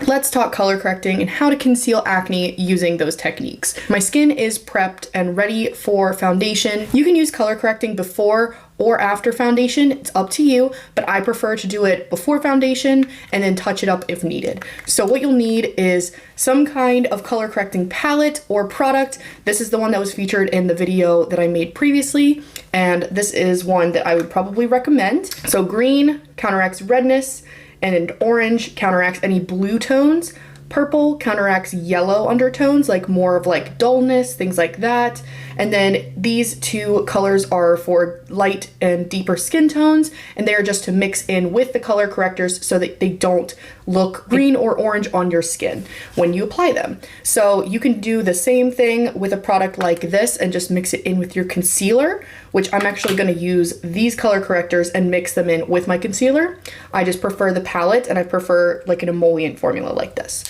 let's talk color correcting and how to conceal acne using those techniques. My skin is prepped and ready for foundation. You can use color correcting before or after foundation, it's up to you, but I prefer to do it before foundation and then touch it up if needed. So what you'll need is some kind of color correcting palette or product. This is the one that was featured in the video that I made previously, and this is one that I would probably recommend. So green counteracts redness, and orange counteracts any blue tones. Purple counteracts yellow undertones, like more of like dullness, things like that. And then these two colors are for light and deeper skin tones, and they are just to mix in with the color correctors so that they don't look green or orange on your skin when you apply them. So you can do the same thing with a product like this and just mix it in with your concealer, which I'm actually going to use these color correctors and mix them in with my concealer. I just prefer the palette, and I prefer like an emollient formula like this.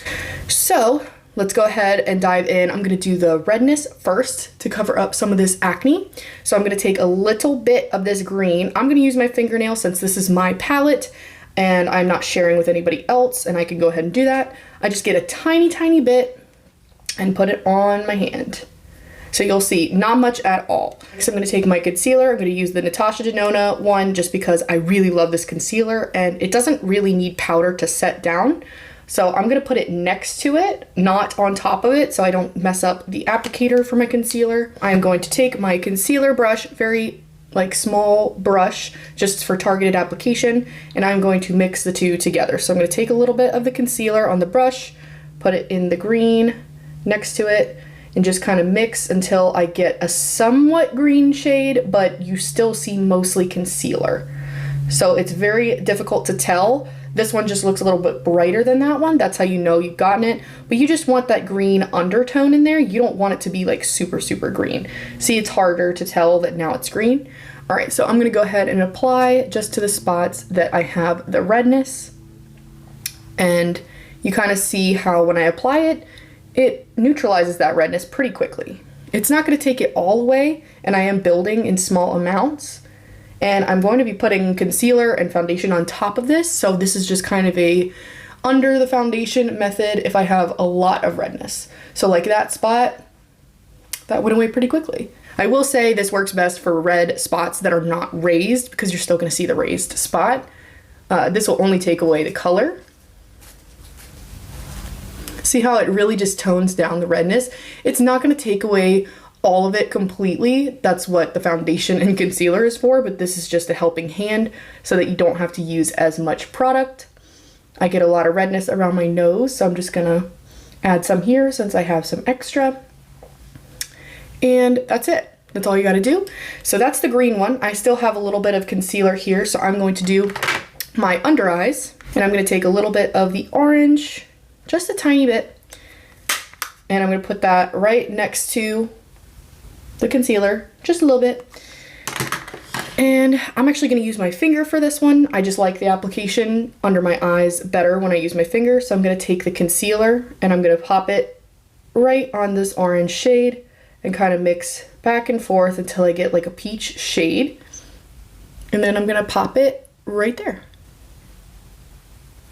So let's go ahead and dive in. I'm gonna do the redness first to cover up some of this acne. So I'm gonna take a little bit of this green. I'm gonna use my fingernail since this is my palette and I'm not sharing with anybody else, and I can go ahead and do that. I just get a tiny bit and put it on my hand. So you'll see not much at all. So I'm gonna take my concealer. I'm gonna use the Natasha Denona one just because I really love this concealer and it doesn't really need powder to set down. So I'm gonna put it next to it, not on top of it, so I don't mess up the applicator for my concealer. I'm going to take my concealer brush, very like small brush, just for targeted application, and I'm going to mix the two together. So I'm gonna take a little bit of the concealer on the brush, put it in the green next to it, and just kind of mix until I get a somewhat green shade, but you still see mostly concealer. So it's very difficult to tell. This one just looks a little bit brighter than that one. That's how you know you've gotten it. But you just want that green undertone in there. You don't want it to be like super green. See, it's harder to tell that now it's green. All right, so I'm gonna go ahead and apply just to the spots that I have the redness. And you kind of see how when I apply it, it neutralizes that redness pretty quickly. It's not gonna take it all away, and I am building in small amounts. And I'm going to be putting concealer and foundation on top of this, so this is just kind of a under the foundation method if I have a lot of redness. So like that spot, that went away pretty quickly. I will say this works best for red spots that are not raised because you're still going to see the raised spot. This will only take away the color. See how it really just tones down the redness? It's not going to take away all of it completely. That's what the foundation and concealer is for, but this is just a helping hand so that you don't have to use as much product. I get a lot of redness around my nose, so I'm just gonna add some here since I have some extra. And that's it. That's all you gotta do. So that's the green one. I still have a little bit of concealer here, so I'm going to do my under eyes, and I'm gonna take a little bit of the orange, just a tiny bit, and I'm gonna put that right next to the concealer, just a little bit. And I'm actually gonna use my finger for this one. I just like the application under my eyes better when I use my finger. So I'm gonna take the concealer and I'm gonna pop it right on this orange shade and kind of mix back and forth until I get like a peach shade. And then I'm gonna pop it right there.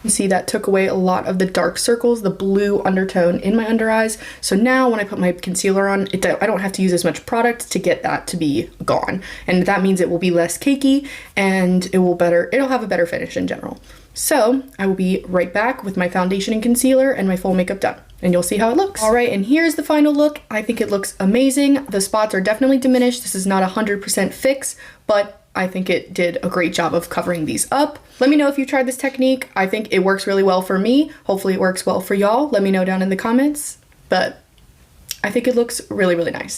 You see that took away a lot of the dark circles, the blue undertone in my under eyes. So now when I put my concealer on, I don't have to use as much product to get that to be gone. And that means it will be less cakey and it'll have a better finish in general. So I will be right back with my foundation and concealer and my full makeup done, and you'll see how it looks. All right, and here's the final look. I think it looks amazing. The spots are definitely diminished. This is not 100% fix, but I think it did a great job of covering these up. Let me know if you tried this technique. I think it works really well for me. Hopefully it works well for y'all. Let me know down in the comments, but I think it looks really nice.